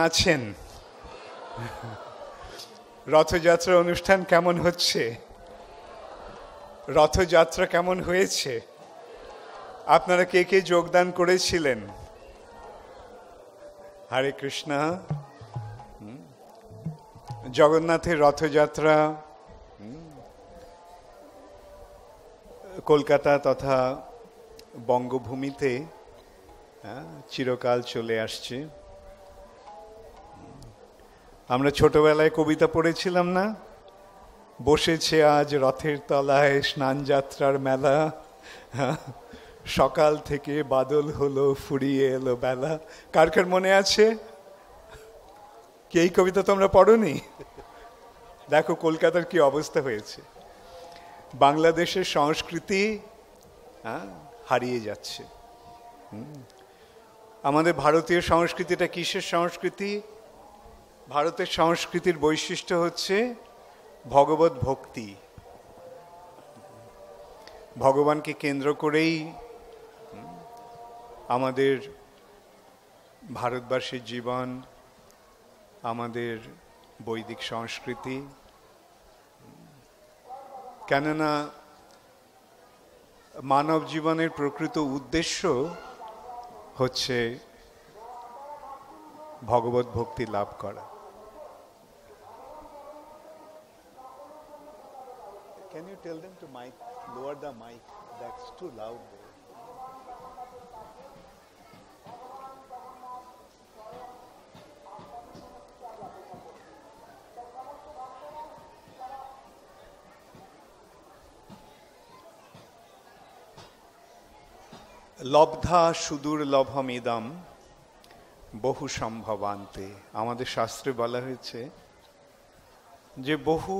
আছেন? রথযাত্রা অনুষ্ঠান কেমন হচ্ছে? রথযাত্রা কেমন হয়েছে? আপনারা কে কে যোগদান করেছিলেন? হরে কৃষ্ণ। জগন্নাথের রথযাত্রা কলকাতা তথা বঙ্গভূমিতে চিরকাল চলে আসছে। আমরা ছোটবেলায় কবিতা পড়েছিলাম না, বসেছে আজ রথের তলায় স্নান যাত্রার মেলা, সকাল থেকে বাদল হলো ফুরিয়ে এলো বেলা। কার কার মনে আছে? কি এই কবিতা তোমরা পড়োনি? দেখো কলকাতার কি অবস্থা হয়েছে। বাংলাদেশের সংস্কৃতি হারিয়ে যাচ্ছে। আমাদের ভারতীয় সংস্কৃতিটা কিসের সংস্কৃতি? ভারতের সংস্কৃতির বৈশিষ্ট্য হচ্ছে ভগবত ভক্তি। ভগবানকে কেন্দ্র করেই আমাদের ভারতবর্ষের জীবন, আমাদের বৈদিক সংস্কৃতি। কেননা মানব জীবনের প্রকৃত উদ্দেশ্য হচ্ছে ভগবত ভক্তি লাভ করা। Can you tell them to lower the mic? That's too loud there. লব্ধা সুদুর্লভমিদম বহু সম্ভবান্তে। আমাদের শাস্ত্রে বলা হয়েছে যে বহু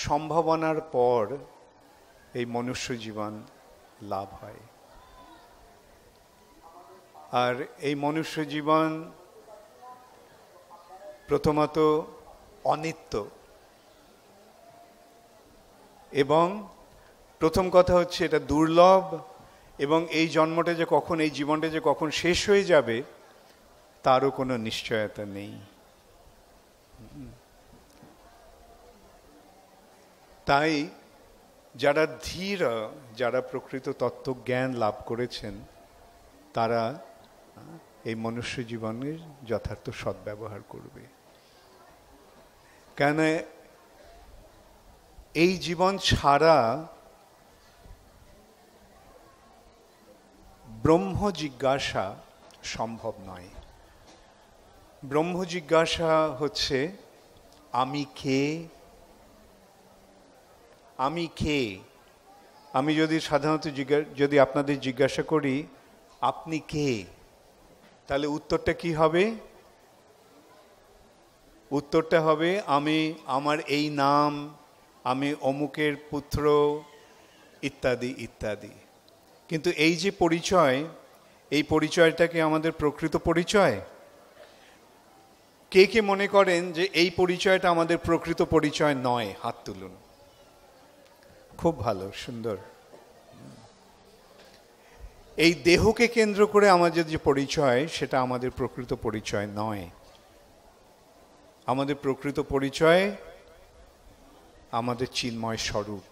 সম্ভাবনার পর এই মনুষ্য জীবন লাভ হয়। আর এই মনুষ্য জীবন প্রথমত অনিত্য, এবং প্রথম কথা হচ্ছে এটা দুর্লভ, এবং এই জন্মটা যে কখন, এই জীবনটা যে কখন শেষ হয়ে যাবে তারও কোনো নিশ্চয়তা নেই। তাই যারা ধীর, যারা প্রকৃত তত্ত্বজ্ঞান লাভ করেছেন, তারা এই মনুষ্য জীবনের যথার্থ সদ্ব্যবহার করবে। কেন এই জীবন ছাড়া ব্রহ্ম জিজ্ঞাসা সম্ভব নয়। ব্রহ্ম জিজ্ঞাসা হচ্ছে আমি কে, আমি কে। আমি যদি সাধারণত যদি আপনাদের জিজ্ঞাসা করি আপনি কে, তাহলে উত্তরটা কি হবে? উত্তরটা হবে আমি, আমার এই নাম, আমি অমুকের পুত্র, ইত্যাদি ইত্যাদি। কিন্তু এই যে পরিচয়, এই পরিচয়টা কি আমাদের প্রকৃত পরিচয়? কে কে মনে করেন যে এই পরিচয়টা আমাদের প্রকৃত পরিচয় নয়? হাত তুলুন। খুব ভালো, সুন্দর। এই দেহকে কেন্দ্র করে আমাদের যে পরিচয়, সেটা আমাদের প্রকৃত পরিচয় নয়। আমাদের প্রকৃত পরিচয় আমাদের চিন্ময় স্বরূপ।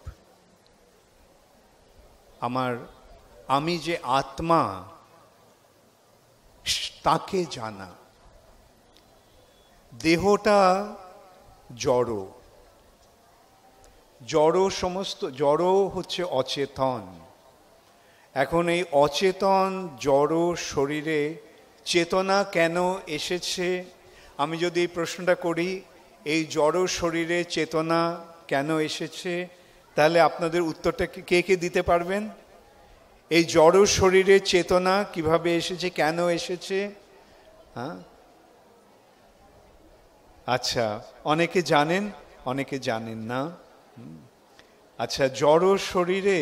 আমি যে আত্মা, তাকে জানা। দেহটা জড়, জড় হচ্ছে অচেতন। এখন এই অচেতন জড় শরীরে চেতনা কেন এসেছে? আমি যদি এই প্রশ্নটা করি, এই জড় শরীরে চেতনা কেন এসেছে, তাহলে আপনাদের উত্তরটা কে কে দিতে পারবেন? এই জড় শরীরে চেতনা কিভাবে এসেছে, কেন এসেছে? আচ্ছা, অনেকে জানেন, অনেকে জানেন না। আচ্ছা, জড় শরীরে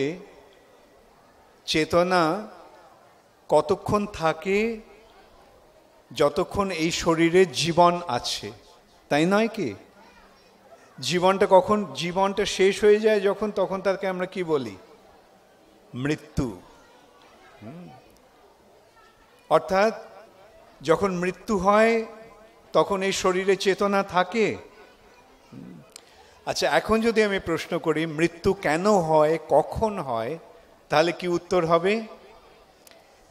চেতনা কতক্ষণ থাকে? যতক্ষণ এই শরীরে জীবন আছে, তাই নয় কি? জীবনটা শেষ হয়ে যায় যখন, তখন তাকে আমরা কি বলি? মৃত্যু। অর্থাৎ যখন মৃত্যু হয় তখন এই শরীরে চেতনা থাকে? আচ্ছা, এখন যদি আমি প্রশ্ন করি মৃত্যু কেন হয়, কখন হয়, তাহলে কি উত্তর হবে?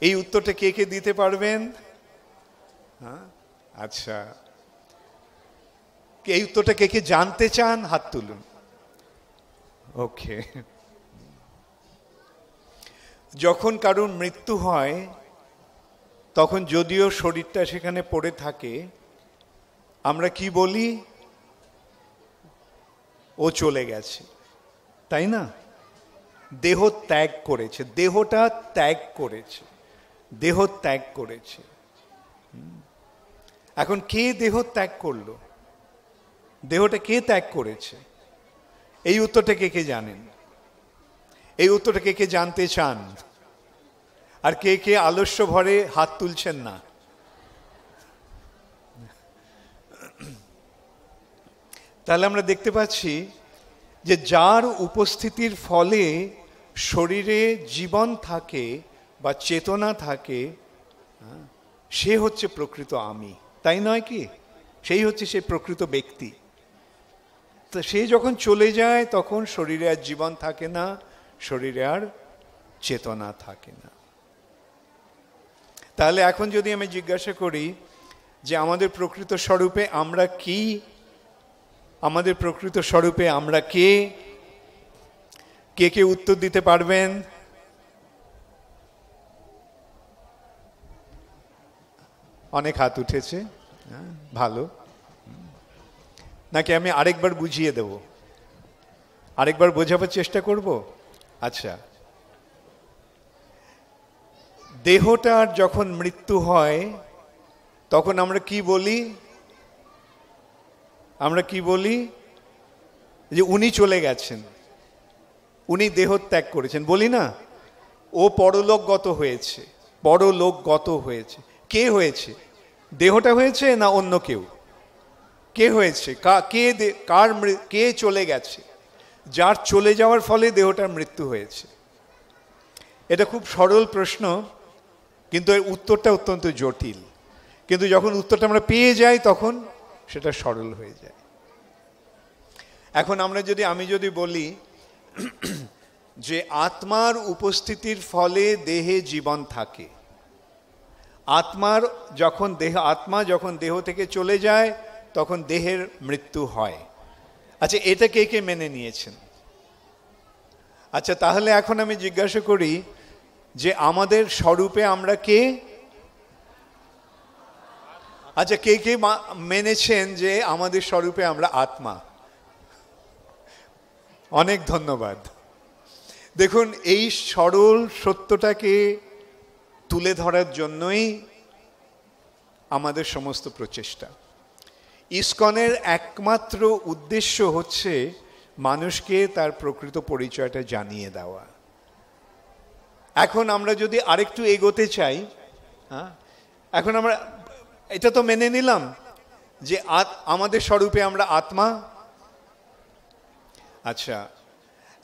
এই উত্তরটা কে কে দিতে পারবেন? হ্যাঁ, আচ্ছা, এই উত্তরটা কে কে জানতে চান হাত তুলুন। ওকে, যখন কারোর মৃত্যু হয় তখন যদিও শরীরটা সেখানে পড়ে থাকে, আমরা কি বলি? ও চলে গেছে, তাই না? দেহ ত্যাগ করেছে, দেহটা ত্যাগ করেছে, দেহ ত্যাগ করেছে। এখন কে দেহ ত্যাগ করলো? দেহটা কে ত্যাগ করেছে? এই উত্তরটা কে কে জানেন? এই উত্তরটা কে কে জানতে চান? আর কে কে আলস্য ভরে হাত তুলছেন না? তাহলে আমরা দেখতে পাচ্ছি যে যার উপস্থিতির ফলে শরীরে জীবন থাকে বা চেতনা থাকে, সে হচ্ছে প্রকৃত আমি, তাই নয় কি? সেই হচ্ছে সে প্রকৃত ব্যক্তি। তো সে যখন চলে যায় তখন শরীরে আর জীবন থাকে না, শরীরে আর চেতনা থাকে না। তাহলে এখন যদি আমি জিজ্ঞাসা করি যে আমাদের প্রকৃত স্বরূপে আমরা কি, আমাদের প্রকৃত স্বরূপে আমরা কে, কে কে উত্তর দিতে পারবেন? অনেক হাত উঠেছে, ভালো। নাকি আমি আরেকবার বুঝিয়ে দেব? আরেকবার বোঝাবার চেষ্টা করব? আচ্ছা, দেহটার যখন মৃত্যু হয় তখন আমরা কি বলি? আমরা কি বলি? যে উনি চলে গেছেন, উনি দেহ ত্যাগ করেছেন, বলি না? ও পরলোকগত হয়েছে, পরলোকগত হয়েছে। কে হয়েছে? দেহটা হয়েছে না অন্য কেউ? কে হয়েছে? কে চলে গেছে? যার চলে যাওয়ার ফলে দেহটার মৃত্যু হয়েছে। এটা খুব সরল প্রশ্ন, কিন্তু এর উত্তরটা অত্যন্ত জটিল। কিন্তু যখন উত্তরটা আমরা পেয়ে যাই তখন সেটা সরল হয়ে যায়। এখন আমি যদি বলি যে আত্মার উপস্থিতির ফলে দেহে জীবন থাকে, আত্মা যখন দেহ থেকে চলে যায় তখন দেহের মৃত্যু হয়। আচ্ছা, এটা কে কে মেনে নিয়েছেন? আচ্ছা, তাহলে এখন আমি জিজ্ঞাসা করি যে আমাদের স্বরূপে আমরা কে? আচ্ছা, কে কে মেনেছেন যে আমাদের স্বরূপে আমরা আত্মা? অনেক ধন্যবাদ। দেখুন, এই সরল সত্যটাকে তুলে ধরার জন্যই আমাদের সমস্ত প্রচেষ্টা। ইসকনের একমাত্র উদ্দেশ্য হচ্ছে মানুষকে তার প্রকৃত পরিচয়টা জানিয়ে দেওয়া। এখন আমরা যদি আরেকটু এগোতে চাই, এখন আমরা এটা তো মেনে নিলাম যে আমাদের স্বরূপে আমরা আত্মা। আচ্ছা,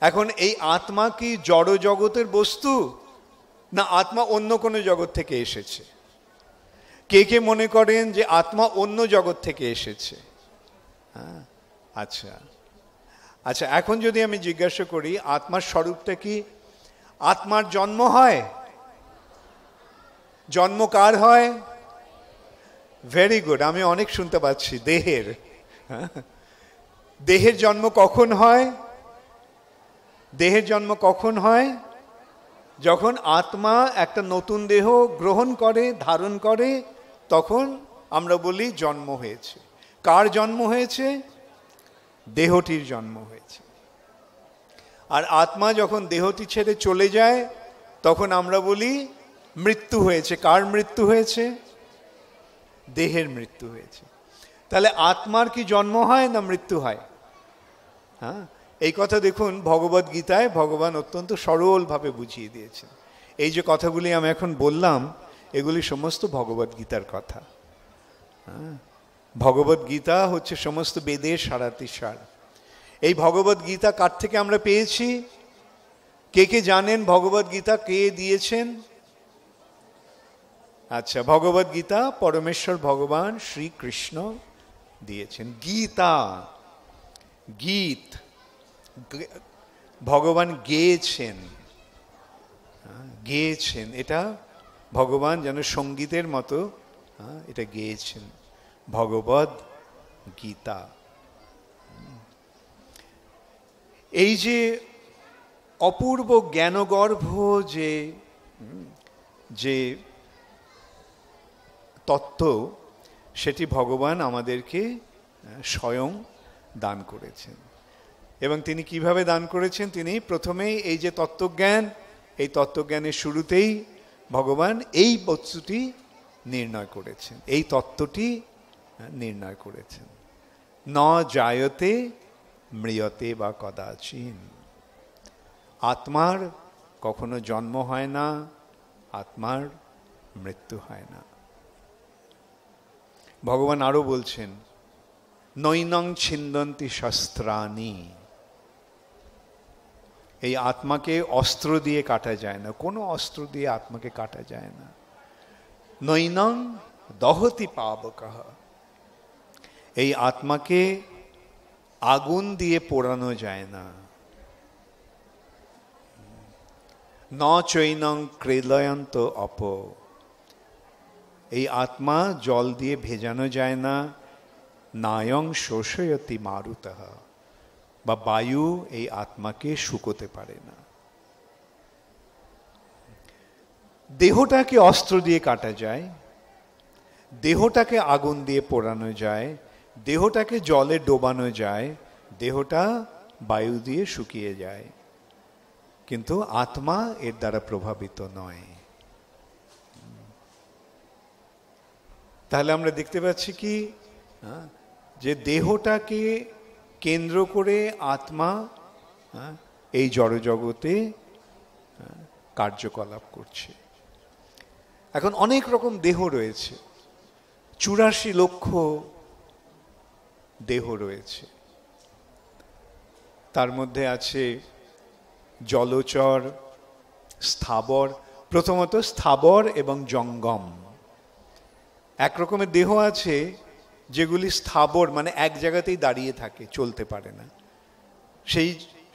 এখন এই আত্মা কি জড় জগতের বস্তু, না আত্মা অন্য কোনো জগৎ থেকে এসেছে? কে কে মনে করেন যে আত্মা অন্য জগৎ থেকে এসেছে? আচ্ছা আচ্ছা, এখন যদি আমি জিজ্ঞাসা করি আত্মার স্বরূপটা কি? আত্মার জন্ম হয়? জন্ম কার হয়? ভেরি গুড, আমি অনেক শুনতে পাচ্ছি দেহের। দেহের জন্ম কখন হয়? দেহের জন্ম কখন হয়? যখন আত্মা একটা নতুন দেহ গ্রহণ করে, ধারণ করে, তখন আমরা বলি জন্ম হয়েছে। কার জন্ম হয়েছে? দেহটির জন্ম হয়েছে। আর আত্মা যখন দেহটি ছেড়ে চলে যায় তখন আমরা বলি মৃত্যু হয়েছে। কার মৃত্যু হয়েছে? দেহের মৃত্যু হয়েছে। তাহলে আত্মার কি জন্ম হয় না মৃত্যু হয়? হ্যাঁ, এই কথা দেখুন ভগবদ গীতায় ভগবান অত্যন্ত সরলভাবে বুঝিয়ে দিয়েছেন। এই যে কথাগুলি আমি এখন বললাম এগুলি সমস্ত ভগবদ গীতার কথা। ভগবদ গীতা হচ্ছে সমস্ত বেদের সারাতি সার। এই ভগবদ গীতা কার থেকে আমরা পেয়েছি? কে কে জানেন ভগবদ গীতা কে দিয়েছেন? আচ্ছা, ভগবদ গীতা পরমেশ্বর ভগবান শ্রীকৃষ্ণ দিয়েছেন। গীতা, গীত ভগবান গেয়েছেন, গেয়েছেন, এটা ভগবান যেন সঙ্গীতের মতো এটা গেয়েছেন, ভগবদ গীতা। এই যে অপূর্ব জ্ঞানগর্ভ যে যে তত্ত্ব, সেটি ভগবান আমাদেরকে স্বয়ং দান করেছেন। এবং তিনি কিভাবে দান করেছেন? তিনি প্রথমেই এই যে তত্ত্বজ্ঞান, এই তত্ত্বজ্ঞানের শুরুতেই ভগবান এই বস্তুটি নির্ণয় করেছেন, এই তত্ত্বটি নির্ণয় করেছেন। ন জায়তে ম্রিয়তে বা কদাচিন, আত্মার কখনো জন্ম হয় না, আত্মার মৃত্যু হয় না। ভগবান আরো বলছেন, নৈনং ছিন্দন্তি শস্ত্রাণি, এই আত্মাকে অস্ত্র দিয়ে কাটা যায় না, কোনো অস্ত্র দিয়ে আত্মাকে কাটা যায় না। নৈনং দহতি পাবকঃ, এই আত্মাকে আগুন দিয়ে পোড়ানো যায় না। ন চৈনং ক্রেলয়ন্ত অপ, এই আত্মা জল দিয়ে ভেজানো যায় না। নায়ং শোষয়তি মারুতঃ, বা বায়ু এই আত্মাকে শুকোতে পারে না। দেহটাকে অস্ত্র দিয়ে কাটা যায়, দেহটাকে আগুন দিয়ে পোড়ানো যায়, দেহটাকে জলে ডোবানো যায়, দেহটা বায়ু দিয়ে শুকিয়ে যায়, কিন্তু আত্মা এর দ্বারা প্রভাবিত নয়। তাহলে আমরা দেখতে পাচ্ছি কি, যে দেহটাকে কেন্দ্র করে আত্মা এই জড়জগতে কার্যকলাপ করছে। এখন অনেক রকম দেহ রয়েছে, 84 লক্ষ দেহ রয়েছে। তার মধ্যে আছে জলচর, স্থাবর। প্রথমত স্থাবর এবং জঙ্গম। এক রকমের দেহ আছে যেগুলি স্থাবর, মানে এক জায়গাতেই দাঁড়িয়ে থাকে, চলতে পারে না।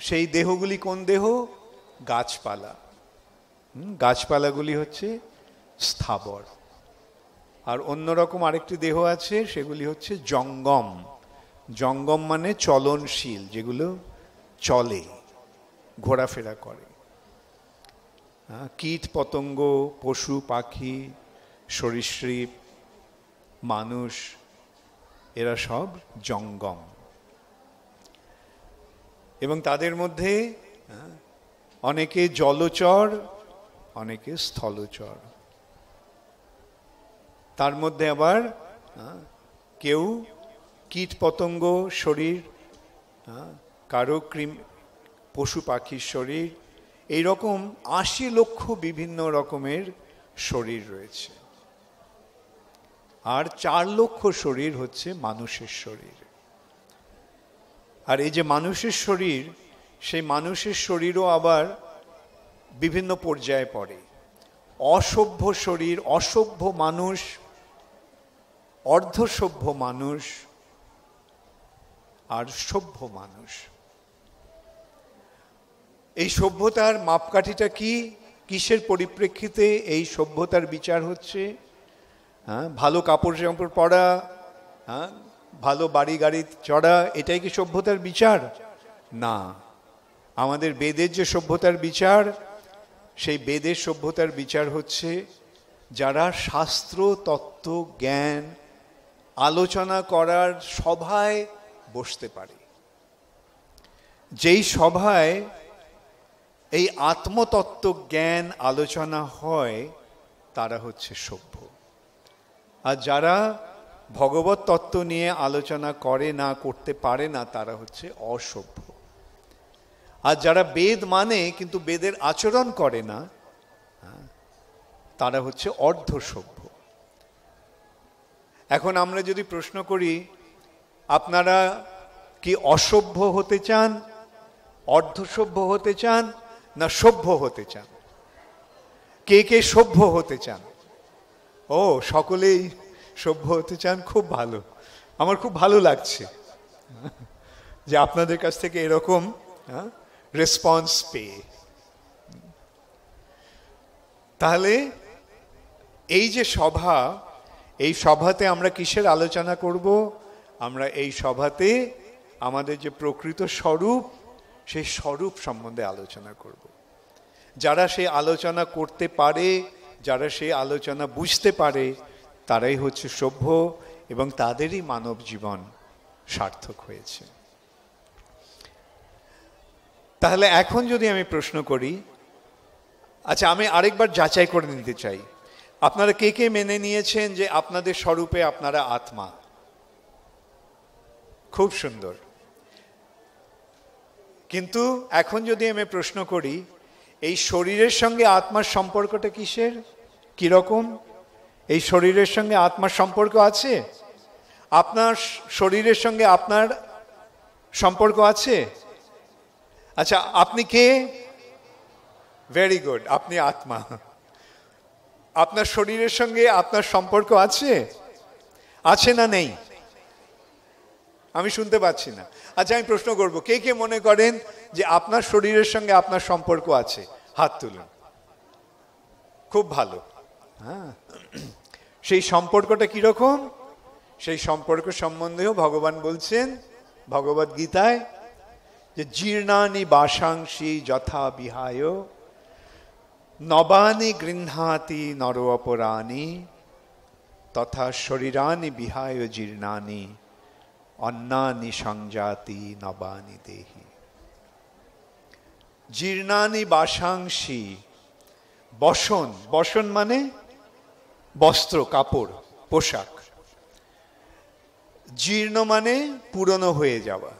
সেই দেহগুলি কোন দেহ? গাছপালা। গাছপালাগুলি হচ্ছে স্থাবর। আর অন্যরকম আরেকটি দেহ আছে, সেগুলি হচ্ছে জঙ্গম। জঙ্গম মানে চলনশীল, যেগুলো চলে, ঘোরাফেরা করে। কীট পতঙ্গ, পশু পাখি, সরীসৃপ, মানুষ, এরা সব জঙ্গম। এবং তাদের মধ্যে অনেকে জলচর, অনেকে স্থলচর। তার মধ্যে আবার কেউ কীট পতঙ্গ শরীর, কারো পশু পাখির শরীর, এইরকম 80 লক্ষ বিভিন্ন রকমের শরীর রয়েছে। আর 4 লক্ষ শরীর হচ্ছে মানুষের শরীর। আর এই যে মানুষের শরীর, সেই মানুষের শরীরও আবার বিভিন্ন পর্যায়ে পড়ে। অসভ্য শরীর, অসভ্য মানুষ, অর্ধসভ্য মানুষ, আর সভ্য মানুষ। এই সভ্যতার মাপকাঠিটা কি? কিসের পরিপ্রেক্ষিতে এই সভ্যতার বিচার হচ্ছে? ভালো কাপড় জামা পরা, ভালো বাড়ি গাড়ি চড়া, এটাই কি সভ্যতার বিচার? না। আমাদের বেদের যে সভ্যতার বিচার, সেই বেদের সভ্যতার বিচার হচ্ছে যারা শাস্ত্র তত্ত্ব জ্ঞান আলোচনা করার সভায় বসতে পারে। যেই সভায় এই আত্মতত্ত্ব জ্ঞান আলোচনা হয়, তারা হচ্ছে সভ্য। আর যারা ভগবত তত্ত্ব নিয়ে আলোচনা করে না, করতে পারে না, তারা হচ্ছে অসভ্য। আর যারা বেদ মানে কিন্তু বেদের আচরণ করে না, তারা হচ্ছে অর্ধসভ্য। এখন আমরা যদি প্রশ্ন করি, আপনারা কি অসভ্য হতে চান, অর্ধসভ্য হতে চান, না সভ্য হতে চান? কে কে সভ্য হতে চান? ও, সকলেই সভ্য হতে চান, খুব ভালো। আমার খুব ভালো লাগছে যে আপনাদের কাছ থেকে এরকম রেসপন্স পেয়ে। তাহলে এই যে সভা, এই সভাতে আমরা কিসের আলোচনা করব? আমরা এই সভাতে আমাদের যে প্রকৃত স্বরূপ, সেই স্বরূপ সম্বন্ধে আলোচনা করব। যারা সেই আলোচনা করতে পারে, যারা সেই আলোচনা বুঝতে পারে, তারাই হচ্ছে সভ্য এবং তাদেরই মানব জীবন সার্থক হয়েছে। তাহলে এখন যদি আমি প্রশ্ন করি, আচ্ছা আমি আরেকবার যাচাই করে নিতে চাই, আপনারা কে কে মেনে নিয়েছেন যে আপনাদের স্বরূপে আপনারা আত্মা? খুব সুন্দর। কিন্তু এখন যদি আমি প্রশ্ন করি, এই শরীরের সঙ্গে আত্মার সম্পর্কটা কিসের, কিরকম? এই শরীরের সঙ্গে আত্মার সম্পর্ক আছে? আপনার শরীরের সঙ্গে আপনার সম্পর্ক আছে? আচ্ছা, আপনি কে? ভেরি গুড, আপনি আত্মা। আপনার শরীরের সঙ্গে আপনার সম্পর্ক আছে? আছে না নেই? আমি শুনতে পাচ্ছি না। আচ্ছা আমি প্রশ্ন করব, কে কে মনে করেন যে আপনার শরীরের সঙ্গে আপনার সম্পর্ক আছে? হাত তুলুন। খুব ভালো। হ্যাঁ, সেই সম্পর্কটা কিরকম? সেই সম্পর্ক সম্বন্ধেও ভগবান বলছেন ভগবদ গীতায় যে জীর্ণানি বাসাংসি যথা বিহায় নবানি গৃহ্ণাতি নর অপরাণি তথা শরীরানি বিহায় জীর্ণানি অন্নানি সংজাতি নবানি দেহি। জীর্ণানি বাসাংসি, বসন, বসন মানে বস্ত্র, কাপড়, পোশাক। জীর্ণ মানে পুরনো হয়ে যাওয়া।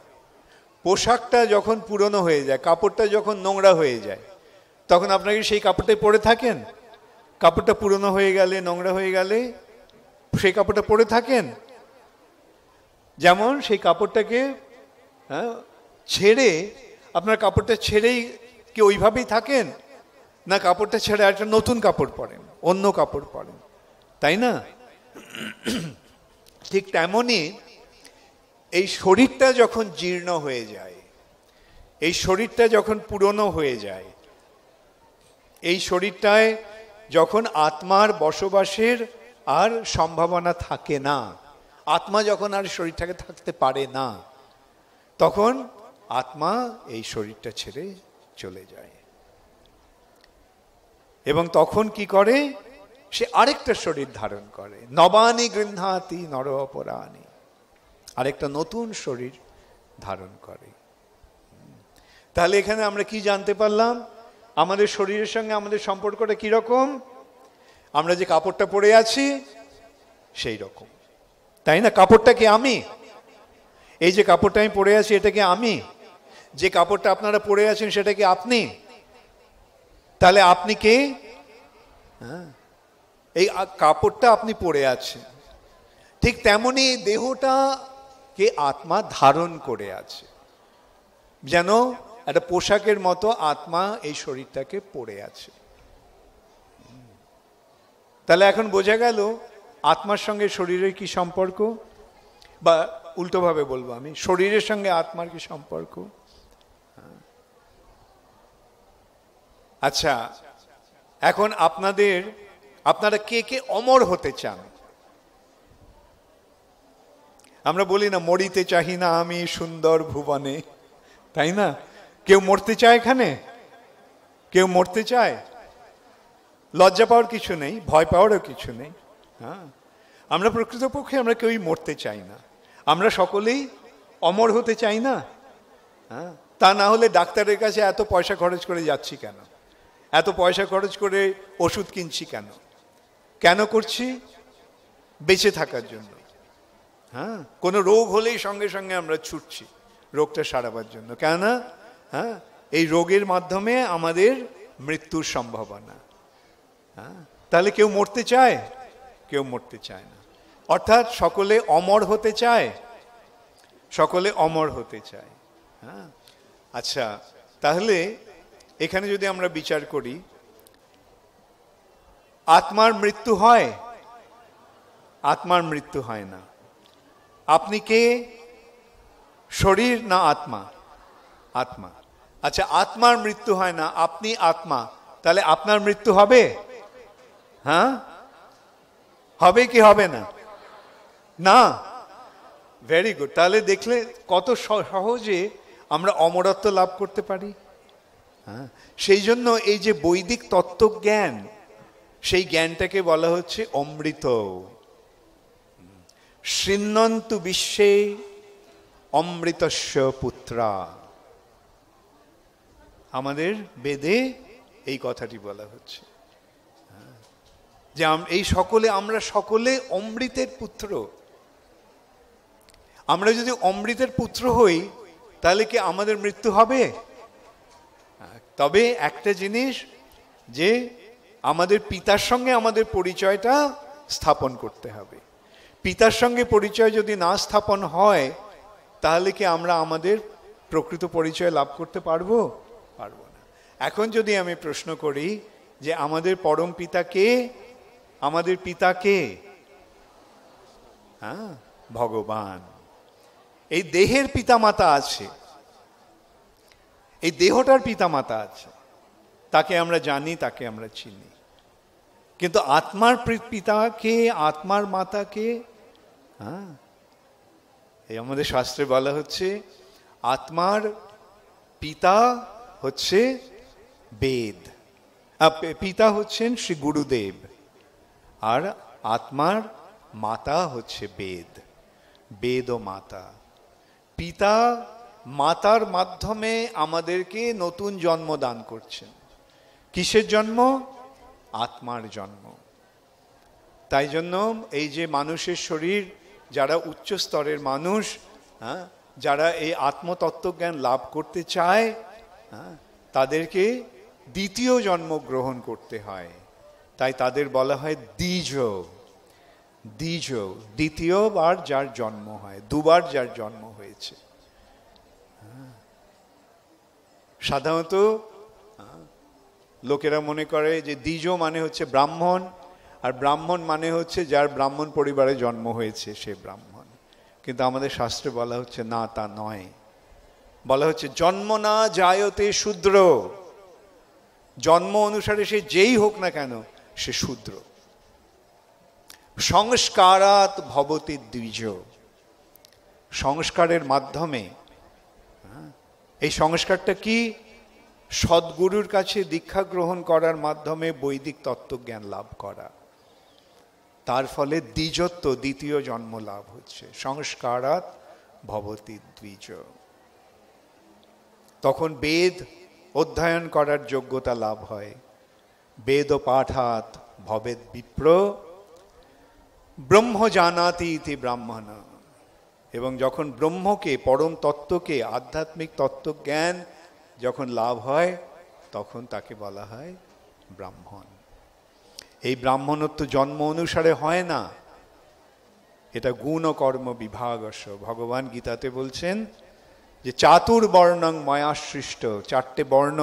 পোশাকটা যখন পুরনো হয়ে যায়, কাপড়টা যখন নোংরা হয়ে যায়, তখন আপনাকে সেই কাপড়টাই পরে থাকেন? কাপড়টা পুরনো হয়ে গেলে, নোংরা হয়ে গেলে সেই কাপড়টা পরে থাকেন? যেমন সেই কাপড়টাকে ছেড়ে, আপনার কাপড়টা ছেড়েই কি ওইভাবেই থাকেন? না কাপড়টা ছেড়ে একটা নতুন কাপড় পরেন, অন্য কাপড় পরেন, তাই না? ঠিক তেমনই এই শরীরটা যখন জীর্ণ হয়ে যায়, এই শরীরটা যখন পুরনো হয়ে যায়, এই শরীরটায় যখন আত্মার বসবাসের আর সম্ভাবনা থাকে না, আত্মা যখন আর শরীরটাকে থাকতে পারে না, তখন আত্মা এই শরীরটা ছেড়ে চলে যায়। এবং তখন কি করে? সে আরেকটা শরীর ধারণ করে। নবানি গৃহ্ণাতি নর অপরাণি, আরেকটা নতুন শরীর ধারণ করে। তাহলে এখানে আমরা কি জানতে পারলাম? আমাদের শরীরের সঙ্গে আমাদের সম্পর্কটা কিরকম? আমরা যে কাপড়টা পরে আছি সেই রকম, তাই না? কাপড়টা কি আমি? এই যে কাপড়টা আমি পরে আছি, এটা কি আমি? যে কাপড়টা আপনারা পরে আছেন সেটা কি আপনি? তাহলে আপনি কে? হ্যাঁ, এই কাপড়টা আপনি পরে আছেন, ঠিক তেমনি দেহটা কে আত্মা ধারণ করে আছে, যেন একটা পোশাকের মতো আত্মা এই শরীরটাকে পরে আছে। তাহলে এখন বোঝা গেল আত্মার সঙ্গে শরীরের কি সম্পর্ক, বা উল্টোভাবে বলবো আমি, শরীরের সঙ্গে আত্মার কি সম্পর্ক। আচ্ছা, এখন আপনারা কে কে অমর হতে চান? আমরা বলি না মরিতে চাহি না আমি সুন্দর ভুবনে, তাই না? কেউ মরতে চায় এখানে? কেউ মরতে চায়? লজ্জা পাওয়ার কিছু নেই, ভয় পাওয়ারও কিছু নেই। হ্যাঁ, আমরা প্রকৃতপক্ষে আমরা কেউই মরতে চাই না, আমরা সকলেই অমর হতে চাই না। হ্যাঁ, তা না হলে ডাক্তারের কাছে এত পয়সা খরচ করে যাচ্ছি কেন? এত পয়সা খরচ করে ওষুধ কিনছি কেন? কেন করছি? বেঁচে থাকার জন্য। হ্যাঁ, কোনো রোগ হলেই সঙ্গে সঙ্গে আমরা ছুটছি রোগটা সারাবার জন্য, কেননা হ্যাঁ এই রোগের মাধ্যমে আমাদের মৃত্যুর সম্ভাবনা। হ্যাঁ, তাহলে কেউ মরতে চায়? কেউ মরতে চায় না। অর্থাৎ সকলে অমর হতে চায়, সকলে অমর হতে চায়। হ্যাঁ, আচ্ছা, তাহলে এখানে যদি আমরা বিচার করি, আত্মার মৃত্যু হয়? আত্মার মৃত্যু হয় না। আপনি কে? শরীর না আত্মা? আত্মা। আচ্ছা, আত্মার মৃত্যু হয় না, আপনি আত্মা, তাহলে আপনার মৃত্যু হবে? হ্যাঁ, হবে কি হবে না? না। Very good. তাহলে দেখলে কত সহজে আমরা অমরত্ব লাভ করতে পারি। হ্যাঁ, সেই জন্য এই যে বৈদিক তত্ত্বজ্ঞান, সেই জ্ঞানটাকে বলা হচ্ছে অমৃত। শৃণ্বন্তু বিশ্বে অমৃতস্য পুত্রা। আমাদের বেদে এই কথাটি বলা হচ্ছে যে আমরা সকলে অমৃতের পুত্র। আমরা যদি অমৃতের পুত্র হই তাহলে কি আমাদের মৃত্যু হবে? তবে একটা জিনিস, যে আমাদের পিতার সঙ্গে আমাদের পরিচয়টা স্থাপন করতে হবে। পিতার সঙ্গে পরিচয় যদি না স্থাপন হয় তাহলে কি আমরা আমাদের প্রকৃত পরিচয় লাভ করতে পারবো? পারবো না। এখন যদি আমি প্রশ্ন করি যে আমাদের পরম পিতা কে? আমাদের পিতা কে? হ্যাঁ, ভগবান। এই দেহের পিতামাতা আছে, এই দেহটার পিতামাতা আছে, তাকে আমরা জানি, তাকে আমরা চিনি, কিন্তু আত্মার পিতা কে? আত্মার মাতা কে? হ্যাঁ, এই আমাদের শাস্ত্রে বলা হচ্ছে আত্মার পিতা হচ্ছে বেদ, পিতা হচ্ছেন শ্রী গুরুদেব, আর আত্মার মাতা হচ্ছে বেদ, বেদ ও মাতা। পিতা মাতার মাধ্যমে আমাদেরকে নতুন জন্ম দান করছেন। কিসের জন্ম? আত্মার জন্ম। তাই জন্য এই যে মানুষের শরীর, যারা উচ্চ স্তরের মানুষ, হ্যাঁ, যারা এই আত্মতত্ত্বজ্ঞান লাভ করতে চায়, হ্যাঁ, তাদেরকে দ্বিতীয় জন্ম গ্রহণ করতে হয়। তাই তাদের বলা হয় দ্বিজ। দ্বিজ, দ্বিতীয়বার যার জন্ম হয়, দুবার যার জন্ম হয়েছে। সাধারণত লোকেরা মনে করে যে দ্বিজ মানে হচ্ছে ব্রাহ্মণ, আর ব্রাহ্মণ মানে হচ্ছে যার ব্রাহ্মণ পরিবারে জন্ম হয়েছে সে ব্রাহ্মণ। কিন্তু আমাদের শাস্ত্রে বলা হচ্ছে না, তা নয়। বলা হচ্ছে জন্ম না জায়তে শূদ্র। জন্ম অনুসারে সে যেই হোক না কেন সে শূদ্র। সংস্কারাৎ ভবতি দ্বিজ। সংস্কারের মাধ্যমে, এই সংস্কারটা কি? সদ্গুরুর কাছে দীক্ষা গ্রহণ করার মাধ্যমে বৈদিক তত্ত্বজ্ঞান লাভ করা। তার ফলে দ্বিজত্ব, দ্বিতীয় জন্ম লাভ হচ্ছে। সংস্কারাৎ ভবতি দ্বিজ। তখন বেদ অধ্যয়ন করার যোগ্যতা লাভ হয়। বেদ পাঠাৎ ভবেদ বিপ্র ব্রহ্ম জানাতি ইতি ব্রাহ্মণ। এবং যখন ব্রহ্মকে, পরম তত্ত্বকে, আধ্যাত্মিক তত্ত্বজ্ঞান যখন লাভ হয় তখন তাকে বলা হয় ব্রাহ্মণ। এই ব্রাহ্মণত্ব জন্ম অনুসারে হয় না, এটা গুণ ও কর্ম বিভাগস্য। ভগবান গীতাতে বলছেন যে চাতুর্বর্ণং ময়া সৃষ্ট, চারটে বর্ণ,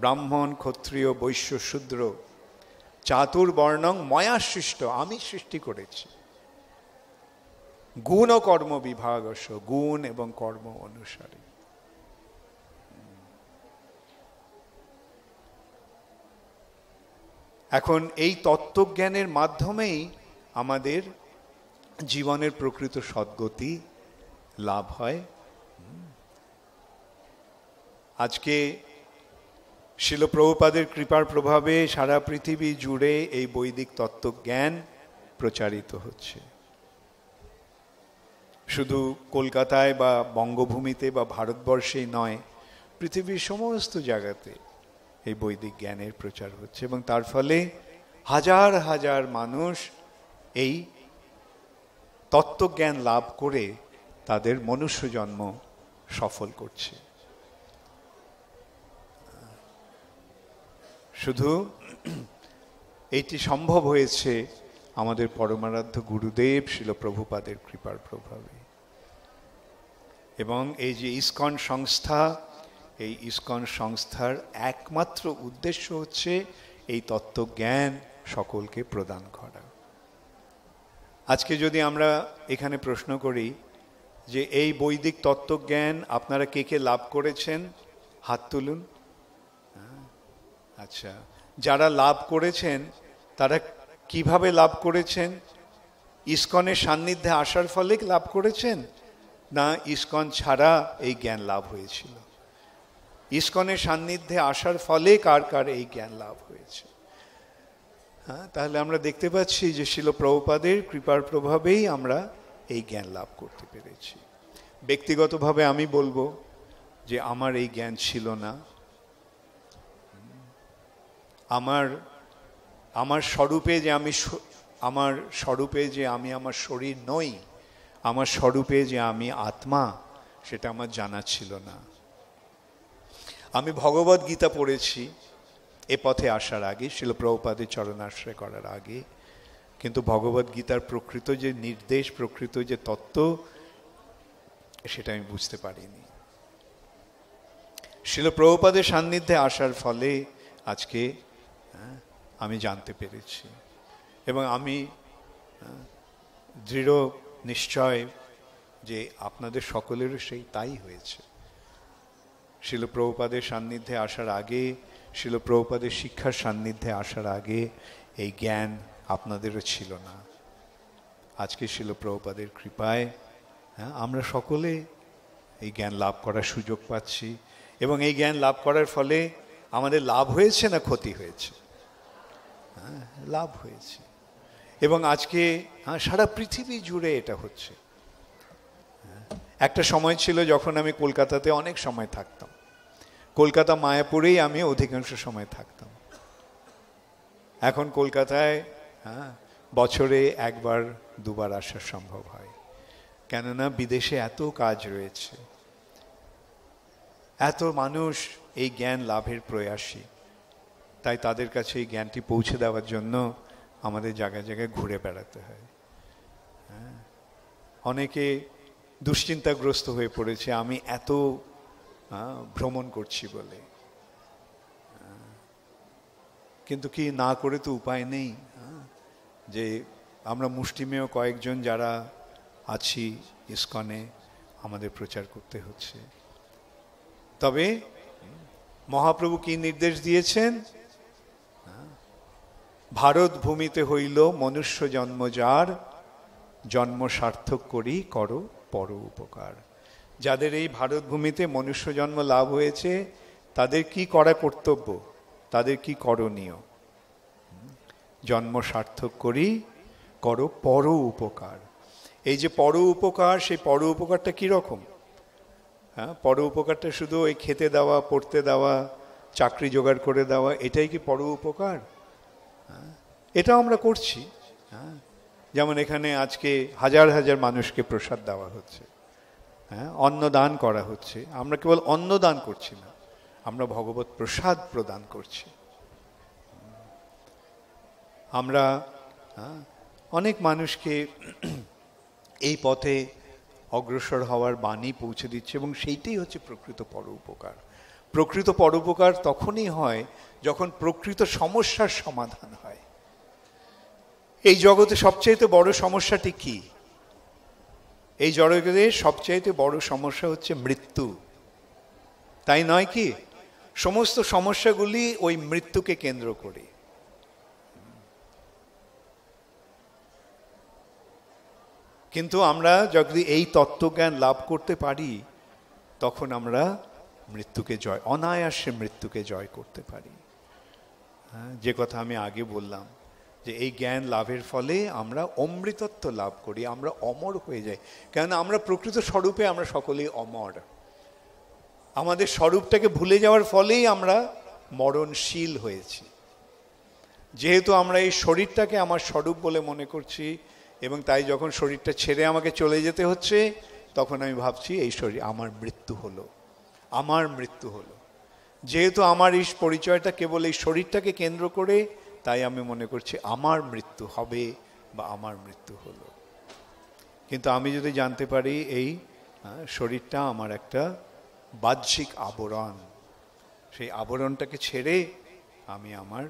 ব্রাহ্মণ, ক্ষত্রিয়, বৈশ্য, শূদ্র, চাতুর্বর্ণং ময়া সৃষ্ট, আমি সৃষ্টি করেছি। গুণ ও কর্ম বিভাগস্য, গুণ এবং কর্ম অনুসারে। এখন এই তত্ত্বজ্ঞানের মাধ্যমেই আমাদের জীবনের প্রকৃত সদ্গতি লাভ হয়। আজকে শিল প্রভুপাদের কৃপার প্রভাবে সারা পৃথিবী জুড়ে এই বৈদিক তত্ত্বজ্ঞান প্রচারিত হচ্ছে। শুধু কলকাতায় বা বঙ্গভূমিতে বা ভারতবর্ষেই নয়, পৃথিবীর সমস্ত জায়গাতে এই বৈদিক জ্ঞানের প্রচার হচ্ছে, এবং তার ফলে হাজার হাজার মানুষ এই তত্ত্বজ্ঞান লাভ করে তাদের মনুষ্য জন্ম সফল করছে। শুধু এটি সম্ভব হয়েছে আমাদের পরমারাধ্য গুরুদেব শিল প্রভুপাদের কৃপার প্রভাবে। এবং এই যে ইসকন সংস্থা, এই ইসকন সংস্থার একমাত্র উদ্দেশ্য হচ্ছে এই তত্ত্বজ্ঞান সকলকে প্রদান করা। আজকে যদি আমরা এখানে প্রশ্ন করি যে এই বৈদিক তত্ত্বজ্ঞান আপনারা কে কে লাভ করেছেন, হাত তুলুন। আচ্ছা, যারা লাভ করেছেন তারা কিভাবে লাভ করেছেন? ইসকনের সান্নিধ্যে আসার ফলে লাভ করেছেন, না ইসকন ছাড়া এই জ্ঞান লাভ হয়েছিল? ইসকনের সান্নিধ্যে আসার ফলে কার কার এই জ্ঞান লাভ হয়েছে? হ্যাঁ, তাহলে আমরা দেখতে পাচ্ছি যে শিল প্রভুপাদের কৃপার প্রভাবেই আমরা এই জ্ঞান লাভ করতে পেরেছি। ব্যক্তিগতভাবে আমি বলবো যে আমার এই জ্ঞান ছিল না। আমার স্বরূপে যে আমি আমার শরীর নই, আমার স্বরূপে যে আমি আত্মা, সেটা আমার জানা ছিল না। আমি ভগবদ গীতা পড়েছি এ পথে আসার আগে, শিল প্রভুপাদের চরণাশ্রয় করার আগে, কিন্তু ভগবদ গীতার প্রকৃত যে নির্দেশ, প্রকৃত যে তত্ত্ব, সেটা আমি বুঝতে পারিনি। শিল প্রভুপাদের সান্নিধ্যে আসার ফলে আজকে আমি জানতে পেরেছি, এবং আমি দৃঢ় নিশ্চয় যে আপনাদের সকলেরও সেই তাই হয়েছে। শিল প্রভুপাদের সান্নিধ্যে আসার আগে, শিল প্রভুপাদের শিক্ষার সান্নিধ্যে আসার আগে এই জ্ঞান আপনাদেরও ছিল না। আজকে শিল প্রভুপাদের কৃপায় আমরা সকলে এই জ্ঞান লাভ করার সুযোগ পাচ্ছি, এবং এই জ্ঞান লাভ করার ফলে আমাদের লাভ হয়েছে না ক্ষতি হয়েছে? লাভ হয়েছে। এবং আজকে সারা পৃথিবী জুড়ে এটা হচ্ছে। একটা সময় ছিল যখন আমি কলকাতাতে অনেক সময় থাকতাম, কলকাতা মায়াপুরেই আমি অধিকাংশ সময় থাকতাম। এখন কলকাতায় বছরে একবার দুবার আসা সম্ভব হয়, কেননা বিদেশে এত কাজ রয়েছে, এত মানুষ এই জ্ঞান লাভের প্রয়াসী, তাই তাদের কাছে এই জ্ঞানটি পৌঁছে দেওয়ার জন্য আমাদের জায়গায় জায়গায় ঘুরে বেড়াতে হয়। অনেকে দুশ্চিন্তাগ্রস্ত হয়ে পড়েছে আমি এত ভ্রমণ করছি বলে, কিন্তু কি না করে তো উপায় নেই। যে আমরা মুষ্টিমেয় কয়েকজন যারা আছি ইসকনে, আমাদের প্রচার করতে হচ্ছে। তবে মহাপ্রভু কি নির্দেশ দিয়েছেন? ভারত ভূমিতে হইল মনুষ্য জন্ম যার, জন্ম সার্থক করি করো পর উপকার। যাদের এই ভারত ভূমিতে মনুষ্য জন্ম লাভ হয়েছে তাদের কি করা কর্তব্য, তাদের কি করণীয়? জন্ম সার্থক করি করো পর উপকার। এই যে পর উপকার, সেই পর উপকারটা কীরকম? পর উপকারটা শুধু ওই খেতে দেওয়া, পড়তে দেওয়া, চাকরি জোগাড় করে দেওয়া, এটাই কি পর উপকার? এটাও আমরা করছি। যেমন এখানে আজকে হাজার হাজার মানুষকে প্রসাদ দেওয়া হচ্ছে, অন্নদান করা হচ্ছে। আমরা কেবল অন্নদান করছি না, আমরা ভগবত প্রসাদ প্রদান করছি। আমরা অনেক মানুষকে এই পথে অগ্রসর হওয়ার বাণী পৌঁছে দিচ্ছে, এবং সেইটাই হচ্ছে প্রকৃত পর উপকার। প্রকৃত পর উপকার তখনই হয় যখন প্রকৃত সমস্যার সমাধান হয়। এই জগতে সবচাইতে বড় সমস্যাটি কি? এই জগতে সবচাইতে বড় সমস্যা হচ্ছে মৃত্যু, তাই নয় কি? সমস্ত সমস্যাগুলি ওই মৃত্যুকে কেন্দ্র করে। কিন্তু আমরা যদি এই তত্ত্বজ্ঞান লাভ করতে পারি, তখন আমরা মৃত্যুকে অনায়াসে মৃত্যুকে জয় করতে পারি। যে কথা আমি আগে বললাম, যে এই জ্ঞান লাভের ফলে আমরা অমৃতত্ব লাভ করি, আমরা অমর হয়ে যাই। কেননা আমরা প্রকৃত স্বরূপে আমরা সকলেই অমর। আমাদের স্বরূপটাকে ভুলে যাওয়ার ফলেই আমরা মরণশীল হয়েছি। যেহেতু আমরা এই শরীরটাকে আমার স্বরূপ বলে মনে করছি, এবং তাই যখন শরীরটা ছেড়ে আমাকে চলে যেতে হচ্ছে, তখন আমি ভাবছি এই শরীর আমার মৃত্যু হলো, আমার মৃত্যু হলো। যেহেতু আমার এই পরিচয়টা কেবল এই শরীরটাকে কেন্দ্র করে, তাই আমি মনে করছি আমার মৃত্যু হবে বা আমার মৃত্যু হলো। কিন্তু আমি যদি জানতে পারি এই শরীরটা আমার একটা বাহ্যিক আবরণ, সেই আবরণটাকে ছেড়ে আমি আমার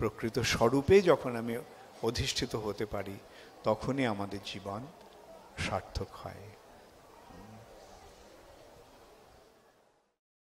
প্রকৃত স্বরূপে যখন আমি অধিষ্ঠিত হতে পারি, তখনই আমাদের জীবন সার্থক হয়।